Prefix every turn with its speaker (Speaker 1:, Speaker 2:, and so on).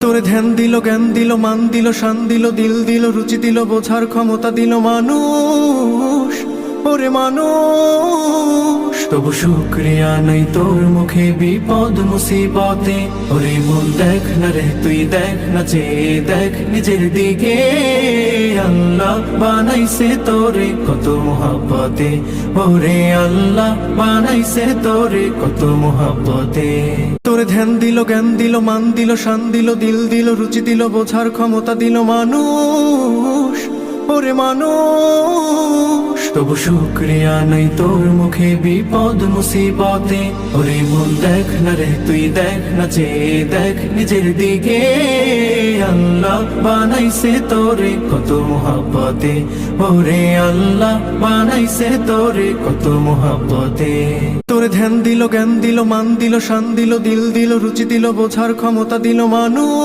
Speaker 1: তোরে ধ্যান দিল, জ্ঞান দিল, মান দিল, শান দিল, দিল দিল, রুচি দিল, বোঝার ক্ষমতা দিল মানুষ, ওরে মানুষ। তবু শুকরিয়া নাই তোর মুখে বিপদ মুসিবতে, ওরে মন দেখ না রে তুই, দেখ না চেয়ে দেখ নিজের দিকে। আল্লাহ বানাইছে তোরে কত মোহাব্বতে, ওরে আল্লাহ বানাইছে তোরে কত মোহাব্বতে। তোরে ধ্যান দিল, জ্ঞান দিল, মান দিল, শান দিল, দিল দিল, রুচি দিল, বোঝার ক্ষমতা দিল মানুষ, ওরে মানুষ। তবু শুকরিয়া নাই তোর মুখে বিপদ মুসিবতে, ওরে মন দেখ না রে তুই, দেখ না চেয়ে দেখ নিজের দিকে। আল্লাহ বানাইছে তোরে কত মোহাব্বতে, ওরে আল্লাহ বানাইছে তোরে কত মোহাব্বতে। তোরে ধ্যান দিল, জ্ঞান দিল, মান দিল, শান দিল, দিল দিল, রুচি দিল, বোঝার ক্ষমতা দিল মানুষ।